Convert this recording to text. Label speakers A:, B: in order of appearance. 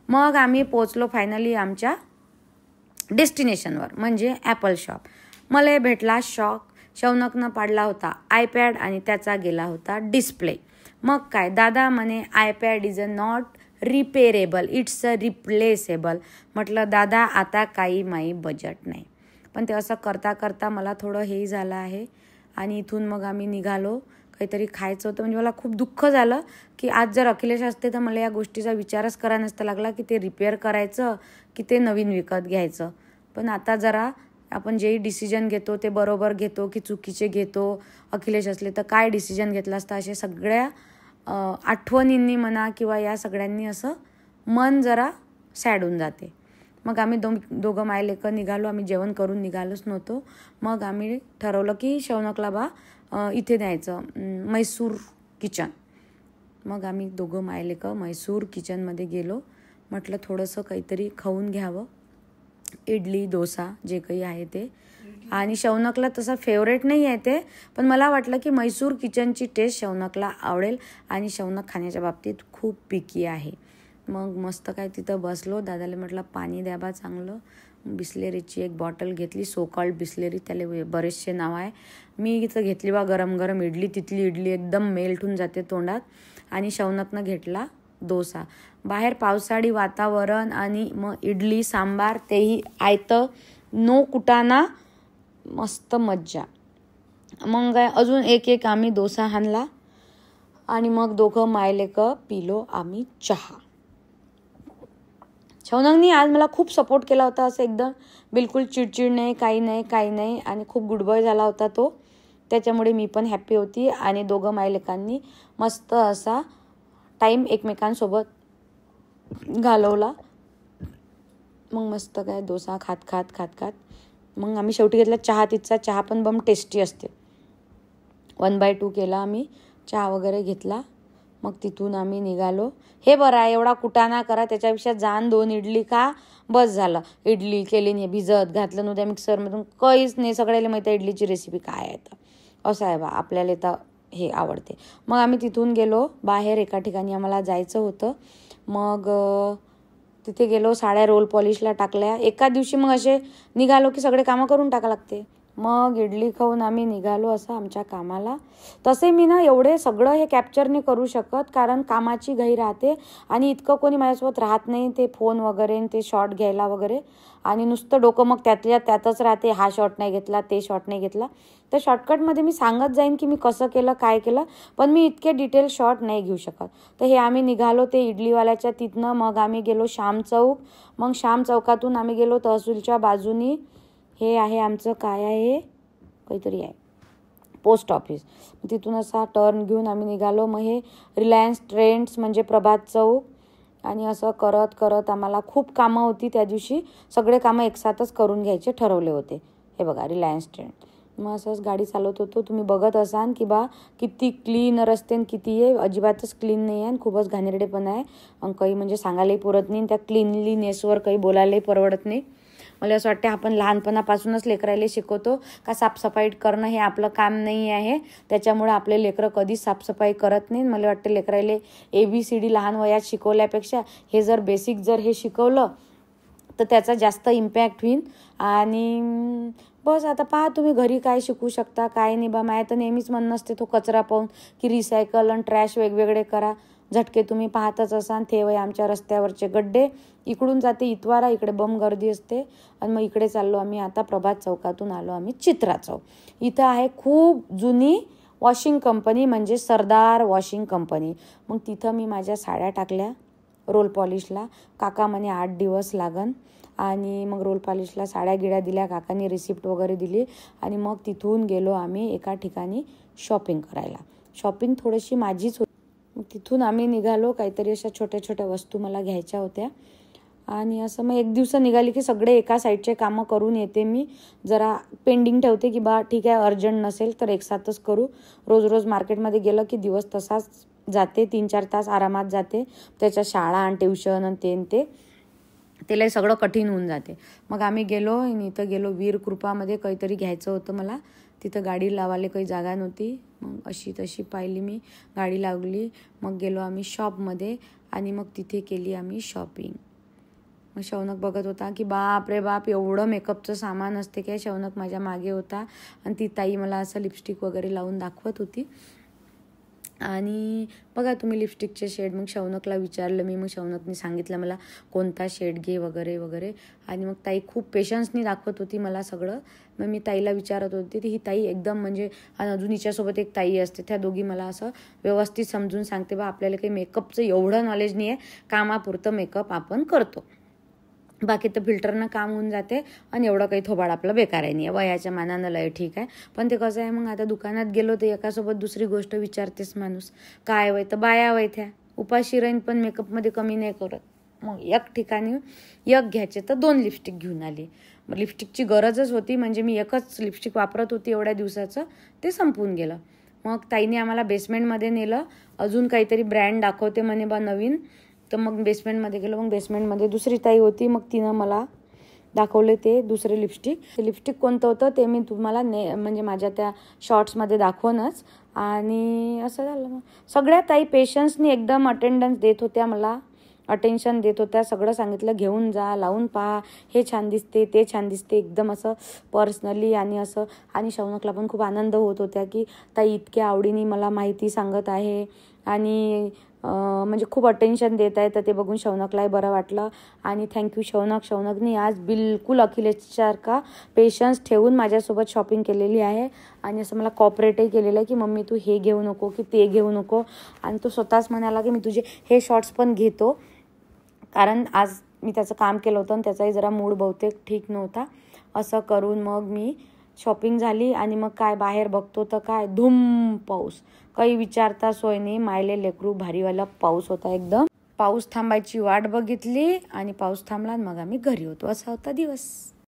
A: मग आम्ही पोचलो फायनली आमच्या डेस्टिनेशनवर, म्हणजे ॲपल शॉप. मला भेटला शॉक. शौनकनं पाडला होता आयपॅड आणि त्याचा गेला होता डिस्प्ले. मग काय, दादा म्हणे iPad is a not repairable, it's a replaceable. म्हटलं दादा आता काही माई बजेट नाही. पण ते असं करता करता मला थोडं हे झालं आहे. आणि इथून मग आम्ही निघालो. काहीतरी खायचं होतं. म्हणजे मला खूप दुःख झालं की आज जर अखिलेश असते तर मला या गोष्टीचा विचारच करायला नसता लागला की ते रिपेअर करायचं की ते नवीन विकत घ्यायचं. पण आता जरा आपण जेही डिसिजन घेतो ते बरोबर घेतो की चुकीचे घेतो. अखिलेश असले तर काय डिसिजन घेतला असता, असे सगळ्या आठवणींनी म्हणा किंवा या सगळ्यांनी असं मन जरा सॅड होऊन जाते. मग आम्ही दोघं मायलेकं निघालो. आम्ही जेवण करून निघालोच नव्हतो. मग आम्ही ठरवलं की शौनकला बा इथे न्यायचं, मैसूर किचन. मग आम्ही दोघं मायलेकं मैसूर किचनमध्ये गेलो. म्हटलं थोडंसं काहीतरी खाऊन घ्यावं, इडली डोसा जे काही आहे ते. आणि शौनकला तसा फेवरेट नाही आहे ते, पण मला वाटलं की मैसूर किचनची टेस्ट शौनकला आवडेल आणि शौनक खाण्याच्या बाबतीत खूप पिकी आहे. मग मस्त काय तिथं बसलो. दादाला म्हटलं पाणी द्या बा चांगलं. बिस्लेरीची एक बॉटल घेतली, सो कॉल्ड बिस्लेरी, त्याला बरेचसे नाव आहे. मी इथं घेतली बा गरम गरम इडली. तिथली इडली एकदम मेल्ट होऊन जाते तोंडात. आणि शौनकनं घेतला डोसा. बाहेर पावसाळी वातावरण आणि मग इडली सांबार, तेही आयतं, नो कुटाणा, मस्त मज्जा. मग काय अजून एक आम्ही डोसा हाणला आणि मग दोघं मायलेकं पिलो आम्ही चहा. शौनकनी आज मला खूप सपोर्ट केला होता, असं एकदम बिलकुल चिडचिड नाही, काही नाही आणि खूप गुडबॉय झाला होता तो. त्याच्यामुळे मी पण हॅप्पी होती आणि दोघं मायलेकांनी मस्त असा टाईम एकमेकांसोबत घालवला. मग मस्त काय डोसा खात मग आम्ही शेवटी घेतला चहा. तिथचा चहा पण बम टेस्टी असते. 1/2 केला आम्ही चहा वगैरे घेतला. मग तिथून आम्ही निघालो. हे बरं आहे, एवढा कुटाणा करा त्याच्यापेक्षा जाण 2 इडली खा, बस झालं. इडली केली नाही, भिजत घातलं नव्हत्या मिक्सरमधून, काहीच नाही. सगळ्याला माहिती आहे इडलीची रेसिपी काय आहे. तर असं आहे बा, आपल्याला तर हे आवडते. मग आम्ही तिथून गेलो बाहेर. एका ठिकाणी आम्हाला जायचं होतं. मग तिथे गेलो, साड्या रोल पॉलिशला टाकल्या. एका दिवशी मग असे निघालो की सगळे कामं करून टाका लागते. मग इडली खाऊन आम्ही निघालो असं आमच्या कामाला. तसे मी ना एवढे सगळं हे कॅप्चर नाही करू शकत, कारण कामाची घाई राहते आणि इतकं कोणी माझ्यासोबत राहत नाही ते फोन वगैरे ते शॉट घ्यायला वगैरे. आणि नुसतं डोकं मग त्यातल्या त्यातच राहते, हा शॉट नाही घेतला, ते शॉट नाही घेतला. तर शॉर्टकटमध्ये मी सांगत जाईन की मी कसं केलं, काय केलं, पण मी इतके डिटेल शॉट नाही घेऊ शकत. तर हे आम्ही निघालो ते इडलीवाल्याच्या तिथनं. मग आम्ही गेलो श्याम चौक. मग श्याम चौकातून आम्ही गेलो तहसीलच्या बाजूनी. हे आहे आमचं काय आहे, काहीतरी आहे, पोस्ट ऑफिस. तिथून असा टर्न घेऊन आम्ही निघालो. मग हे रिलायन्स ट्रेंड्स म्हणजे प्रभात चौक. आणि असं करत आम्हाला खूप कामं होती त्या दिवशी. सगळे कामं एकसाथच करून घ्यायचे ठरवले होते. हे बघा रिलायन्स ट्रेंड. मग असंच गाडी चालवत होतो. तुम्ही बघत असाल की बा किती क्लीन रस्ते किती आहे. अजिबातच क्लीन नाही आहे आणि खूपच घाणेरडे पण आहे. काही म्हणजे सांगायलाही पुरत नाही. त्या क्लीनलीनेसवर काही बोलायलाही परवडत नाही. मला असं वाटतं आपण लहानपणापासूनच लेकरायला शिकवतो का साफसफाई करणं हे आपलं काम नाही आहे. त्याच्यामुळे आपले लेकरं कधीच साफसफाई करत नाही. मला वाटतं लेकरायला ABCD लहान वयात शिकवल्यापेक्षा हे जर बेसिक जर हे शिकवलं तर त्याचा जास्त इम्पॅक्ट होईल. आणि बस आता पहा तुम्ही घरी काय शिकू शकता काय नाही बा. माझ्या तर नेहमीच म्हणणं असते तो कचरा पाहून की रिसायकल आणि ट्रॅश वेगवेगळे करा. झटके तुम्ही पाहतच असाल. ते वय आमच्या रस्त्यावरचे गड्डे, इकडून जाते इतवारा, इकडे बम गर्दी असते. आणि मग इकडे चाललो आम्ही आता प्रभात चौकातून आलो आम्ही चित्रा चौक. इथं आहे खूप जुनी वॉशिंग कंपनी म्हणजे सरदार वॉशिंग कंपनी. मग तिथं मी माझ्या साड्या टाकल्या रोल पॉलिशला. काका म्हणे 8 दिवस लागन. आणि मग रोल पॉलिशला साड्या गिड्या दिल्या. काकांनी रिसिप्ट वगैरे दिली. आणि मग तिथून गेलो आम्ही एका ठिकाणी शॉपिंग करायला. शॉपिंग थोडीशी माझीच होती. मग तिथून आम्ही निघालो. काहीतरी अशा छोट्या छोट्या वस्तू मला घ्यायच्या होत्या. आणि असं मग एक दिवस निघाली की सगळे एका साईडचे कामं करून येते मी. जरा पेंडिंग ठेवते की बा ठीक आहे अर्जंट नसेल तर एकसाथच करू. रोज मार्केटमध्ये गेलं की दिवस तसाच जाते. 3-4 तास आरामात जाते. त्याच्या शाळा आणि ट्युशन आणि ते त्याला सगळं कठीण होऊन जाते. मग आम्ही गेलो आणि इथं गेलो वीर कृपामध्ये. काहीतरी घ्यायचं होतं मला. तिथं गाडी लावायला काही जागा नव्हती. मग अशी तशी पाहिली मी, गाडी लावली. मग गेलो आम्ही शॉपमध्ये आणि मग तिथे केली आम्ही शॉपिंग. मग शौनक बघत होता की बाप रे बाप एवढं मेकअपचं सामान असते काय. शौनक माझ्या मागे होता आणि ती ताई मला असं लिपस्टिक वगैरे लावून दाखवत होती. आणि बघा तुम्ही लिपस्टिकचे शेड. मग शौनकला विचारलं मी, मग शौनकने सांगितलं मला कोणता शेड घे वगैरे वगैरे. आणि मग ताई खूप पेशन्सनी दाखवत होती मला सगळं. मग मी ताईला विचारत होती, ती ही ताई एकदम म्हणजे, आणि अजून हिच्यासोबत एक ताई असते, त्या दोघी मला असं व्यवस्थित समजून सांगते बा आपल्याला काही मेकअपचं एवढं नॉलेज नाही आहे, कामापुरतं मेकअप आपण करतो, बाकी तर फिल्टरनं काम होऊन जाते आणि एवढं काही थोबाड आपलं बेकार नाही आहे, वयाच्या मानानं लय ठीक आहे. पण ते कसं आहे, मग आता दुकानात गेलो तर एकासोबत दुसरी गोष्ट विचारतेस माणूस, काय वय तर बाया वयथ्या उपाशी राहीन पण मेकअपमध्ये कमी नाही करत. मग एक ठिकाणी एक घ्यायचे तर 2 लिपस्टिक घेऊन आली. मग लिपस्टिकची गरजच होती, म्हणजे मी एकच लिपस्टिक वापरत होती एवढ्या दिवसाचं, ते संपून गेलं. मग ताईने आम्हाला बेसमेंटमध्ये नेलं, अजून काहीतरी ब्रँड दाखवते म्हणे बा नवीन. तर मग बेसमेंटमध्ये गेलो. मग बेसमेंटमध्ये दुसरी ताई होती, मग तिनं मला दाखवले ते दुसरे लिपस्टिक. ते लिपस्टिक कोणतं होतं ते मी तुम्हाला म्हणजे माझ्या त्या शॉर्ट्समध्ये दाखवणच. आणि असं झालं. मग सगळ्या ताई पेशन्सनी एकदम अटेंडन्स देत होत्या, मला अटेन्शन देत होत्या. सगळं सांगितलं, घेऊन जा, लावून पहा, हे छान दिसते, ते छान दिसते, एकदम असं पर्सनली आणि असं. आणि शौनकला पण खूप आनंद होत होत्या की ताई इतक्या आवडीने मला माहिती सांगत आहे आणि म्हणजे खूप अटेन्शन देत आहे. तर ते बघून शौनकलाही बरं वाटलं. आणि थँक्यू शौनक. शौनकनी आज बिलकुल अखिलेशसारखा पेशन्स ठेवून माझ्यासोबत शॉपिंग केलेली आहे आणि असं मला कॉपरेटही केलेलं आहे की मम्मी तू हे घेऊ नको की ते घेऊ नको. आणि तो स्वतःच म्हणाला की मी तुझे हे शॉर्ट्स पण घेतो, कारण आज मी त्याचं काम केलं होतं आणि त्याचाही जरा मूड बहुतेक ठीक नव्हता. असं करून मग मी शॉपिंग झाली. आणि मग काय बाहेर बघतो तर काय धूम पाऊस, काही विचारता सोय नाही. मायले लेकरू भारीवाला पाऊस होता एकदम. पाऊस थांबायची वाट बघितली आणि पाऊस थांबला, मग आम्ही घरी होतो. असा होता दिवस.